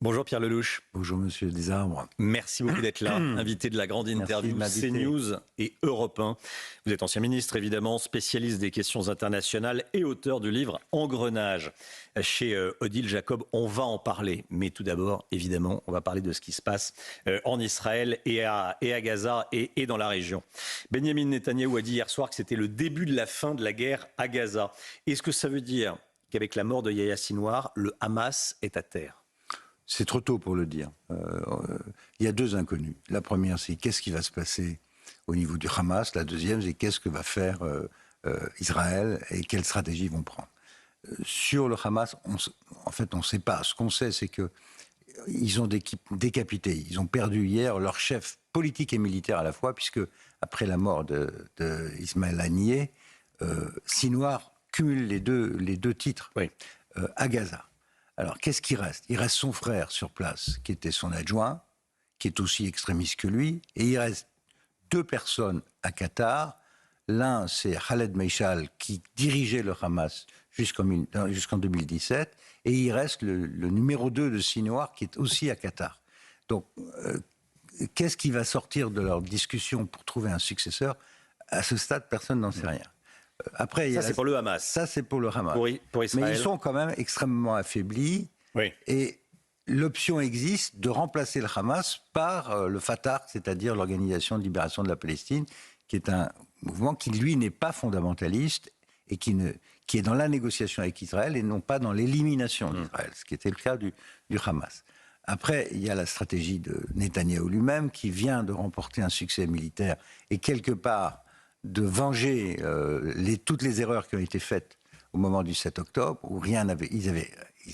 Bonjour Pierre Lelouch. Bonjour Monsieur Desarbres. Merci beaucoup d'être là, invité de la grande interview CNews et Europe 1. Vous êtes ancien ministre évidemment, spécialiste des questions internationales et auteur du livre Engrenage chez Odile Jacob. On va en parler, mais tout d'abord évidemment on va parler de ce qui se passe en Israël et à Gaza et dans la région. Benjamin Netanyahou a dit hier soir que c'était le début de la fin de la guerre à Gaza. Est-ce que ça veut dire qu'avec la mort de Yahya Sinwar, le Hamas est à terre ? C'est trop tôt pour le dire. Il y a deux inconnues. La première, c'est qu'est-ce qui va se passer au niveau du Hamas. La deuxième, c'est qu'est-ce que va faire Israël et quelle stratégie ils vont prendre. Sur le Hamas, on ne sait pas. Ce qu'on sait, c'est qu'ils ont décapité. Ils ont perdu hier leur chef politique et militaire à la fois, puisque après la mort d'Ismaël Haniyeh, Sinwar cumule les deux titres à Gaza. Alors, qu'est-ce qui reste ? Il reste son frère sur place, qui était son adjoint, qui est aussi extrémiste que lui, et il reste deux personnes à Qatar. L'un, c'est Khaled Meishal, qui dirigeait le Hamas jusqu'en 2017, et il reste le numéro 2 de Sinwar, qui est aussi à Qatar. Donc, qu'est-ce qui va sortir de leur discussion pour trouver un successeur ? À ce stade, personne n'en sait rien. Après, ça, c'est pour le Hamas. Ça, c'est pour le Hamas. Pour Israël. Mais ils sont quand même extrêmement affaiblis. Oui. Et l'option existe de remplacer le Hamas par le Fatah, c'est-à-dire l'Organisation de libération de la Palestine, qui est un mouvement qui, lui, n'est pas fondamentaliste et qui est dans la négociation avec Israël et non pas dans l'élimination d'Israël, ce qui était le cas du Hamas. Après, il y a la stratégie de Netanyahou lui-même, qui vient de remporter un succès militaire et quelque part de venger toutes les erreurs qui ont été faites au moment du 7 octobre, où ils n'avaient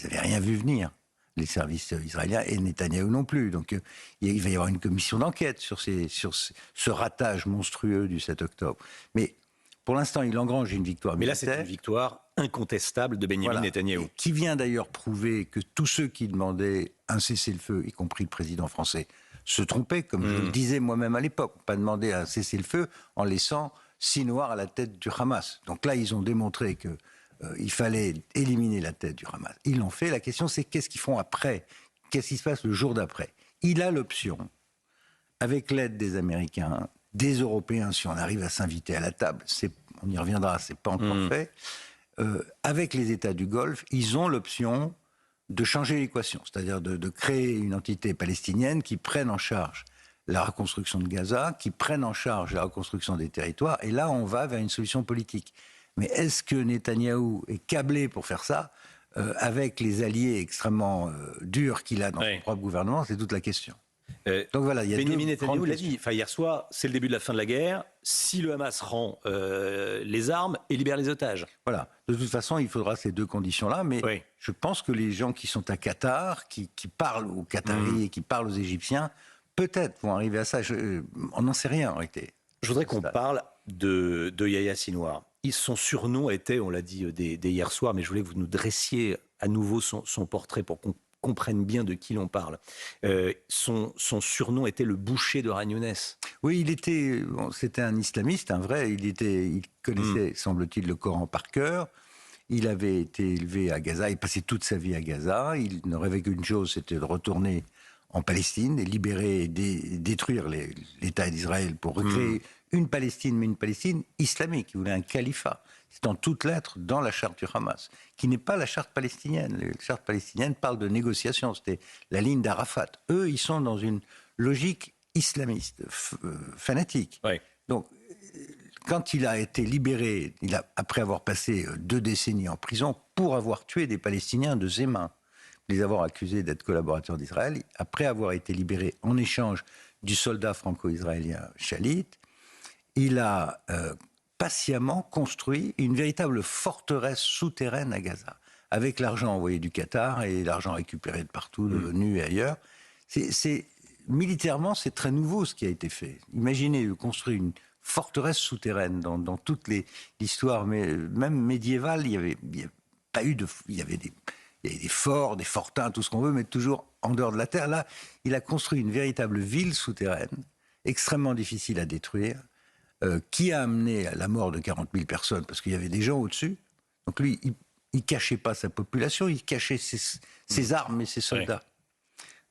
rien vu venir, les services israéliens, et Netanyahou non plus. Donc il va y avoir une commission d'enquête sur ce ratage monstrueux du 7 octobre. Mais pour l'instant, il engrange une victoire militaire. Mais là, c'est une victoire incontestable de Benjamin Netanyahou. Qui vient d'ailleurs prouver que tous ceux qui demandaient un cessez-le-feu, y compris le président français, se trompaient, comme je le disais moi-même à l'époque. Pas demander un cessez-le-feu en laissant Sinwar à la tête du Hamas. Donc là, ils ont démontré qu'il fallait éliminer la tête du Hamas. Ils l'ont fait. La question, c'est qu'est-ce qu'ils font après ? Qu'est-ce qui se passe le jour d'après ? Il a l'option, avec l'aide des Américains, des Européens, si on arrive à s'inviter à la table, on y reviendra, c'est pas encore fait, avec les États du Golfe, ils ont l'option de changer l'équation, c'est-à-dire de créer une entité palestinienne qui prenne en charge la reconstruction de Gaza, qui prenne en charge la reconstruction des territoires, et là on va vers une solution politique. Mais est-ce que Netanyahou est câblé pour faire ça avec les alliés extrêmement durs qu'il a dans son propre gouvernement ? C'est toute la question. Donc voilà, il y a Benjamin Netanyahou l'a dit, hier soir, c'est le début de la fin de la guerre, si le Hamas rend les armes et libère les otages. Voilà, de toute façon, il faudra ces deux conditions-là, mais je pense que les gens qui sont à Qatar, qui parlent aux Qataris et qui parlent aux Égyptiens, peut-être vont arriver à ça. On n'en sait rien en réalité. Je voudrais qu'on parle de Yahya Sinwar. Son surnom était, on l'a dit dès hier soir, mais je voulais que vous nous dressiez à nouveau son portrait pour qu'on comprenne bien de qui l'on parle. Son surnom était le boucher de Khan Younes. Oui, c'était un islamiste, un vrai. Il connaissait, semble-t-il, le Coran par cœur. Il avait été élevé à Gaza, il passait toute sa vie à Gaza. Il ne rêvait qu'une chose, c'était de retourner en Palestine et libérer et détruire l'État d'Israël pour recréer une Palestine, mais une Palestine islamique. Il voulait un califat. C'est en toutes lettres dans la charte du Hamas, qui n'est pas la charte palestinienne. La charte palestinienne parle de négociation, c'était la ligne d'Arafat. Eux, ils sont dans une logique islamiste, fanatique. Oui. Donc, quand il a été libéré, après avoir passé 2 décennies en prison, pour avoir tué des Palestiniens de ses mains, les avoir accusés d'être collaborateurs d'Israël, après avoir été libéré en échange du soldat franco-israélien Shalit, il a patiemment construit une véritable forteresse souterraine à Gaza, avec l'argent envoyé du Qatar et l'argent récupéré de partout, de l'ONU et ailleurs. Militairement, c'est très nouveau ce qui a été fait. Imaginez construire une forteresse souterraine dans toute l'histoire, mais même médiévale, il y avait des forts, des fortins, tout ce qu'on veut, mais toujours en dehors de la terre. Là, il a construit une véritable ville souterraine, extrêmement difficile à détruire, qui a amené à la mort de 40 000 personnes, parce qu'il y avait des gens au-dessus. Donc lui, il ne cachait pas sa population, il cachait ses armes et ses soldats.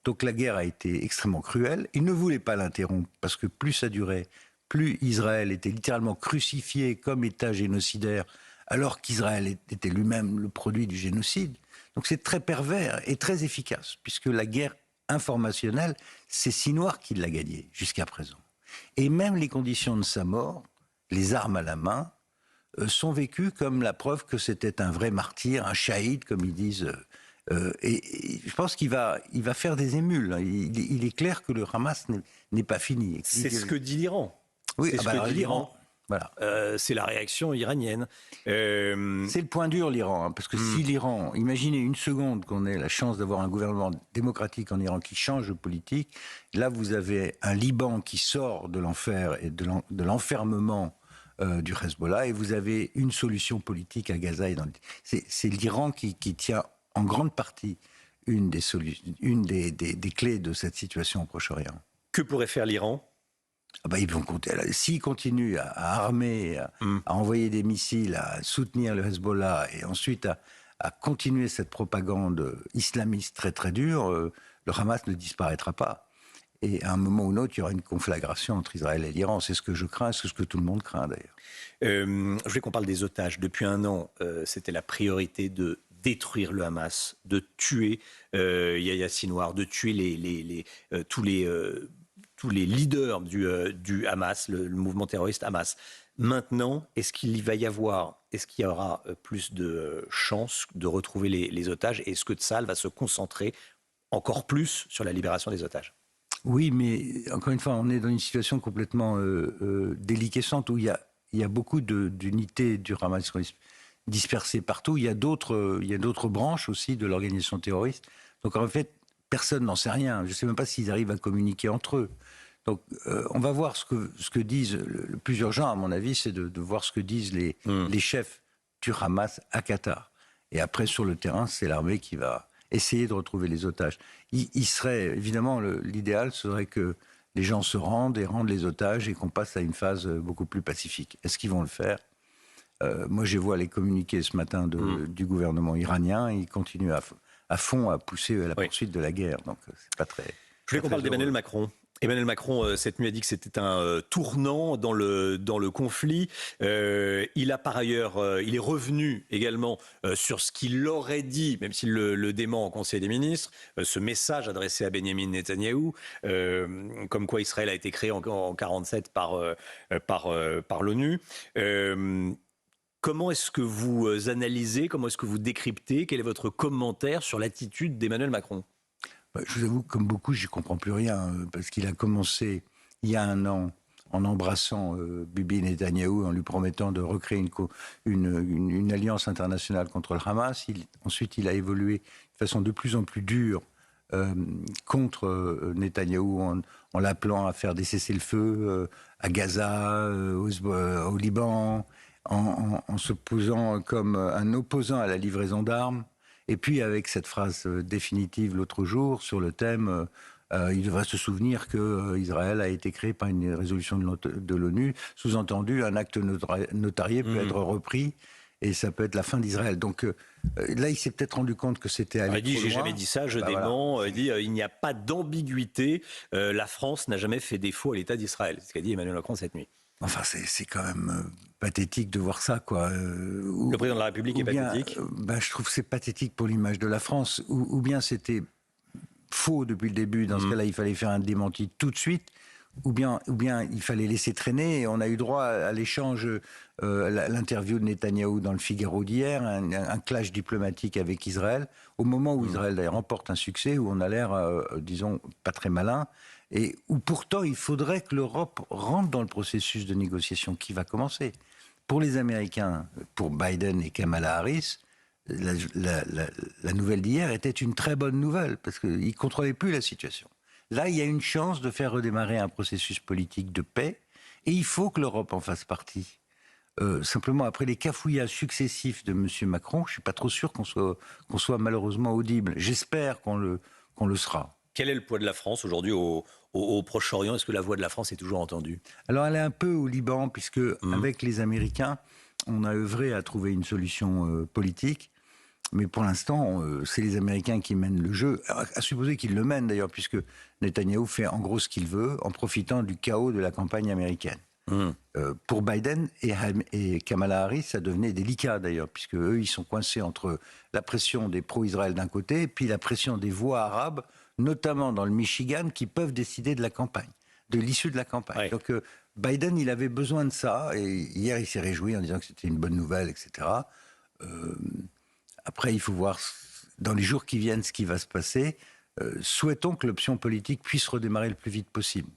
Donc la guerre a été extrêmement cruelle. Il ne voulait pas l'interrompre parce que plus ça durait, plus Israël était littéralement crucifié comme État génocidaire, alors qu'Israël était lui-même le produit du génocide. Donc c'est très pervers et très efficace, puisque la guerre informationnelle, c'est Sinwar qui l'a gagnée jusqu'à présent. Et même les conditions de sa mort, les armes à la main, sont vécues comme la preuve que c'était un vrai martyr, un shahid, comme ils disent. Et je pense qu'il va faire des émules. Il est clair que le Hamas n'est pas fini. C'est ce que dit l'Iran. Oui, c'est ce que dit l'Iran. Voilà. C'est la réaction iranienne. C'est le point dur, l'Iran. Hein, parce que si l'Iran, imaginez une seconde qu'on ait la chance d'avoir un gouvernement démocratique en Iran qui change de politique, là vous avez un Liban qui sort de l'enfer et de l'enfermement du Hezbollah, et vous avez une solution politique à Gaza. C'est l'Iran qui tient en grande partie une des clés de cette situation au Proche-Orient. Que pourrait faire l'Iran ? Ils vont compter. S'ils continuent à armer, à envoyer des missiles, à soutenir le Hezbollah et ensuite à continuer cette propagande islamiste très très dure, le Hamas ne disparaîtra pas. Et à un moment ou un autre, il y aura une conflagration entre Israël et l'Iran. C'est ce que je crains, c'est ce que tout le monde craint d'ailleurs. Je voulais qu'on parle des otages. Depuis un an, c'était la priorité de détruire le Hamas, de tuer Yahya Sinwar, de tuer tous les leaders du Hamas, le mouvement terroriste Hamas. Maintenant, est-ce qu'il y aura plus de chances de retrouver les otages? Et est-ce que Tsahal va se concentrer encore plus sur la libération des otages? Oui, mais encore une fois, on est dans une situation complètement déliquescente où il y a beaucoup d'unités du Hamas dispersées partout. Il y a d'autres branches aussi de l'organisation terroriste. Donc en fait, personne n'en sait rien. Je ne sais même pas s'ils arrivent à communiquer entre eux. Donc, on va voir ce que disent. Le plus urgent, à mon avis, c'est de voir ce que disent les chefs du Hamas à Qatar. Et après, sur le terrain, c'est l'armée qui va essayer de retrouver les otages. Il serait, évidemment, l'idéal serait que les gens se rendent et rendent les otages et qu'on passe à une phase beaucoup plus pacifique. Est-ce qu'ils vont le faire ? Moi, je vois les communiqués ce matin du gouvernement iranien. Ils continuent à fond à pousser à la poursuite de la guerre. Donc, c'est pas très... Je voulais qu'on parle d'Emmanuel Macron. Emmanuel Macron, cette nuit, a dit que c'était un tournant dans le conflit. Il a par ailleurs, il est revenu également sur ce qu'il aurait dit, même s'il le dément en Conseil des ministres, ce message adressé à Benyamin Netanyahou, comme quoi Israël a été créé en 1947 par l'ONU. Comment est-ce que vous analysez, comment est-ce que vous décryptez, quel est votre commentaire sur l'attitude d'Emmanuel Macron ? Je vous avoue, comme beaucoup, je n'y comprends plus rien, parce qu'il a commencé il y a un an en embrassant Bibi Netanyahou, en lui promettant de recréer une alliance internationale contre le Hamas. Ensuite, il a évolué de façon de plus en plus dure contre Netanyahou, en l'appelant à faire des cessez-le-feu à Gaza, au Liban, en se posant comme un opposant à la livraison d'armes. Et puis avec cette phrase définitive l'autre jour sur le thème il devrait se souvenir que Israël a été créé par une résolution de l'ONU, sous-entendu un acte notarié peut être repris et ça peut être la fin d'Israël. Donc là, il s'est peut-être rendu compte que c'était allé trop loin. Il dit, j'ai jamais dit ça, je dément. Voilà. Il dit, il n'y a pas d'ambiguïté. La France n'a jamais fait défaut à l'État d'Israël. C'est ce qu'a dit Emmanuel Macron cette nuit. Enfin, c'est quand même pathétique de voir ça, quoi. Le président de la République est pathétique. Je trouve que c'est pathétique pour l'image de la France. Ou bien c'était faux depuis le début. Dans ce cas-là, il fallait faire un démenti tout de suite. Ou bien il fallait laisser traîner. Et on a eu droit à l'échange, l'interview de Netanyahou dans le Figaro d'hier, un clash diplomatique avec Israël, au moment où Israël remporte un succès, où on a l'air, disons, pas très malin. Et où pourtant il faudrait que l'Europe rentre dans le processus de négociation qui va commencer. Pour les Américains, pour Biden et Kamala Harris, la nouvelle d'hier était une très bonne nouvelle, parce qu'ils ne contrôlaient plus la situation. Là, il y a une chance de faire redémarrer un processus politique de paix, et il faut que l'Europe en fasse partie. Simplement, après les cafouillages successifs de M. Macron, je ne suis pas trop sûr qu'on soit malheureusement audible. J'espère qu'on le sera. Quel est le poids de la France aujourd'hui au Proche-Orient ? Est-ce que la voix de la France est toujours entendue ? Alors, elle est un peu au Liban, puisque avec les Américains, on a œuvré à trouver une solution politique. Mais pour l'instant, c'est les Américains qui mènent le jeu, à supposer qu'ils le mènent d'ailleurs, puisque Netanyahou fait en gros ce qu'il veut, en profitant du chaos de la campagne américaine. Pour Biden et Kamala Harris, ça devenait délicat d'ailleurs, puisque eux, ils sont coincés entre la pression des pro-Israël d'un côté, et puis la pression des voix arabes, notamment dans le Michigan, qui peuvent décider de la campagne, de l'issue de la campagne. Ouais. Donc Biden, il avait besoin de ça, et hier, il s'est réjoui en disant que c'était une bonne nouvelle, etc. Après, il faut voir dans les jours qui viennent ce qui va se passer. Souhaitons que l'option politique puisse redémarrer le plus vite possible.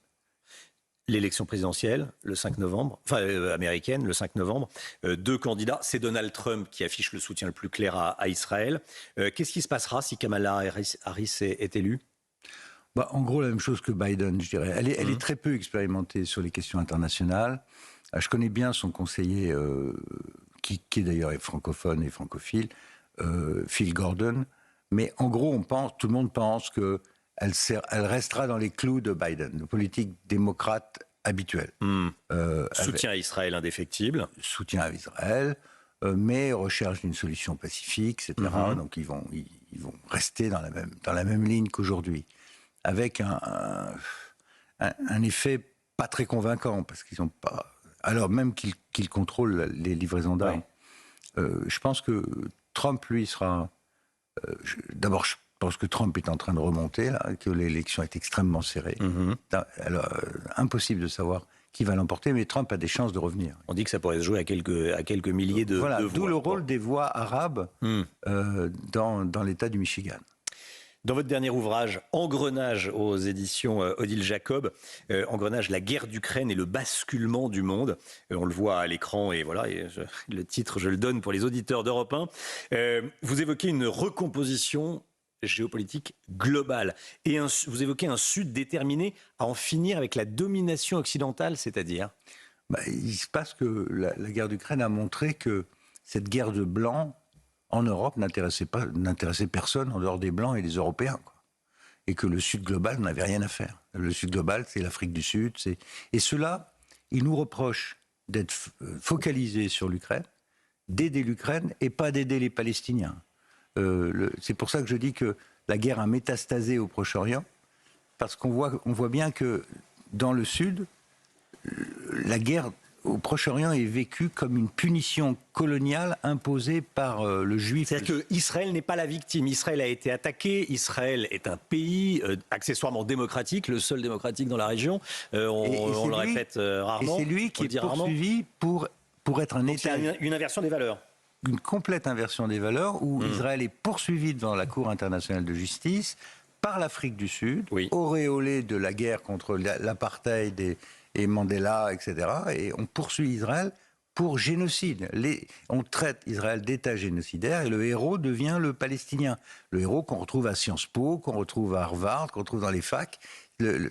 L'élection présidentielle, le 5 novembre, américaine, le 5 novembre, deux candidats. C'est Donald Trump qui affiche le soutien le plus clair à Israël. Qu'est-ce qui se passera si Kamala Harris est élue ? En gros, la même chose que Biden, je dirais. Elle est très peu expérimentée sur les questions internationales. Je connais bien son conseiller, qui est d'ailleurs francophone et francophile, Phil Gordon. Mais en gros, tout le monde pense que elle restera dans les clous de Biden, de politique démocrate habituelle. Soutien à Israël indéfectible. Soutien à Israël, mais recherche d'une solution pacifique, etc. Donc ils vont rester dans la même ligne qu'aujourd'hui, avec un effet pas très convaincant, parce qu'ils n'ont pas... Alors même qu'ils contrôlent les livraisons d'armes. Ouais. Je pense que Trump, lui, sera... D'abord, je pense que Trump est en train de remonter, là, que l'élection est extrêmement serrée. Alors, impossible de savoir qui va l'emporter, mais Trump a des chances de revenir. On dit que ça pourrait se jouer à quelques milliers de voix. D'où le rôle des voix arabes dans l'État du Michigan. Dans votre dernier ouvrage, Engrenage aux éditions Odile Jacob, Engrenage, la guerre d'Ukraine et le basculement du monde. On le voit à l'écran et voilà, le titre, je le donne pour les auditeurs d'Europe 1. Vous évoquez une recomposition géopolitique globale et vous évoquez un Sud déterminé à en finir avec la domination occidentale, c'est-à-dire ? Il se passe que la guerre d'Ukraine a montré que cette guerre de blancs en Europe n'intéressait personne en dehors des Blancs et des Européens, quoi. Et que le Sud global n'avait rien à faire. Le Sud global, c'est l'Afrique du Sud. Et ceux-là, ils nous reprochent d'être focalisés sur l'Ukraine, d'aider l'Ukraine et pas d'aider les Palestiniens. C'est pour ça que je dis que la guerre a métastasé au Proche-Orient, parce qu'on voit bien que dans le Sud, la guerre au Proche-Orient est vécu comme une punition coloniale imposée par le juif. C'est-à-dire qu'Israël n'est pas la victime. Israël a été attaqué. Israël est un pays accessoirement démocratique, le seul démocratique dans la région. On le répète rarement. Et c'est lui qui est poursuivi pour être un État. C'est une inversion des valeurs. Une complète inversion des valeurs où Israël est poursuivi devant la Cour internationale de justice par l'Afrique du Sud, auréolé de la guerre contre l'apartheid et Mandela, etc. Et on poursuit Israël pour génocide. On traite Israël d'État génocidaire et le héros devient le Palestinien. Le héros qu'on retrouve à Sciences Po, qu'on retrouve à Harvard, qu'on retrouve dans les facs.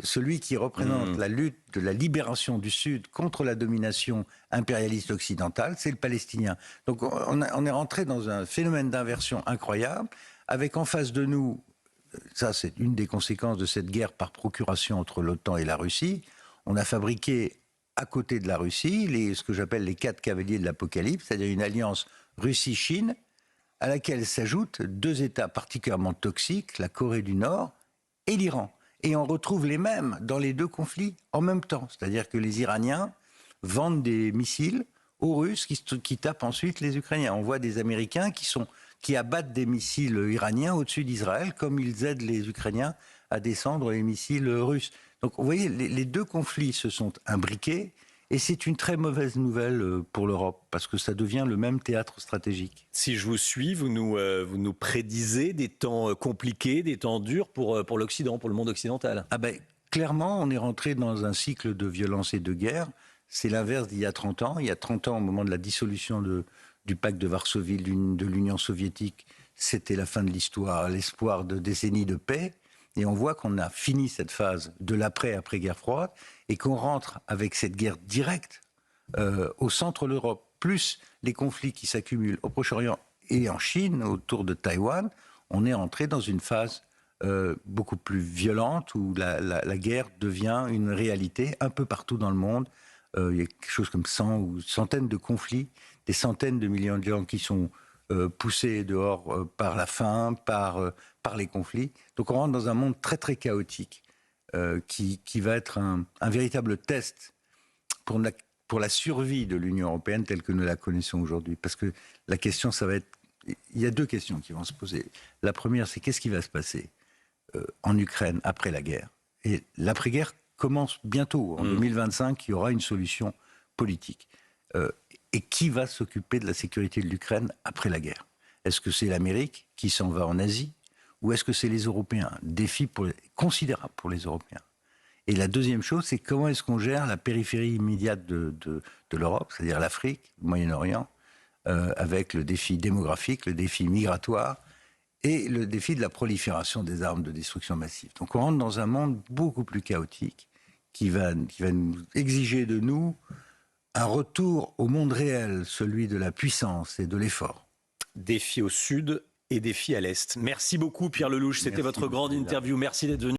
Celui qui représente la lutte de la libération du Sud contre la domination impérialiste occidentale, c'est le Palestinien. Donc on est rentré dans un phénomène d'inversion incroyable, avec en face de nous, ça c'est une des conséquences de cette guerre par procuration entre l'OTAN et la Russie. On a fabriqué à côté de la Russie ce que j'appelle les 4 cavaliers de l'Apocalypse, c'est-à-dire une alliance Russie-Chine, à laquelle s'ajoutent 2 États particulièrement toxiques, la Corée du Nord et l'Iran. Et on retrouve les mêmes dans les 2 conflits en même temps. C'est-à-dire que les Iraniens vendent des missiles aux Russes qui tapent ensuite les Ukrainiens. On voit des Américains qui abattent des missiles iraniens au-dessus d'Israël, comme ils aident les Ukrainiens à descendre les missiles russes. Donc vous voyez, les 2 conflits se sont imbriqués et c'est une très mauvaise nouvelle pour l'Europe parce que ça devient le même théâtre stratégique. Si je vous suis, vous nous prédisez des temps compliqués, des temps durs pour l'Occident, pour le monde occidental. Clairement, on est rentré dans un cycle de violence et de guerre. C'est l'inverse d'il y a 30 ans. Il y a 30 ans, au moment de la dissolution du pacte de Varsovie, de l'Union soviétique, c'était la fin de l'histoire, l'espoir de décennies de paix. Et on voit qu'on a fini cette phase de l'après-guerre froide et qu'on rentre avec cette guerre directe au centre de l'Europe, plus les conflits qui s'accumulent au Proche-Orient et en Chine, autour de Taïwan. On est entré dans une phase beaucoup plus violente où la guerre devient une réalité un peu partout dans le monde. Il y a quelque chose comme 100 ou centaines de conflits, des centaines de millions de gens qui sont poussés dehors par la faim, par les conflits. Donc on rentre dans un monde très très chaotique qui va être un véritable test pour la survie de l'Union européenne telle que nous la connaissons aujourd'hui. Parce que la question, ça va être... Il y a deux questions qui vont se poser. La première, c'est qu'est-ce qui va se passer en Ukraine après la guerre ? Et l'après-guerre commence bientôt. En 2025, il y aura une solution politique. Et qui va s'occuper de la sécurité de l'Ukraine après la guerre ? Est-ce que c'est l'Amérique qui s'en va en Asie ? Ou est-ce que c'est les Européens ? Défi considérable pour les Européens. Et la deuxième chose, c'est comment est-ce qu'on gère la périphérie immédiate de l'Europe, c'est-à-dire l'Afrique, le Moyen-Orient, avec le défi démographique, le défi migratoire et le défi de la prolifération des armes de destruction massive. Donc on rentre dans un monde beaucoup plus chaotique qui va nous exiger de nous un retour au monde réel, celui de la puissance et de l'effort. Défi au sud et défi à l'est. Merci beaucoup Pierre Lelouch, c'était votre grande interview. Merci d'être venu.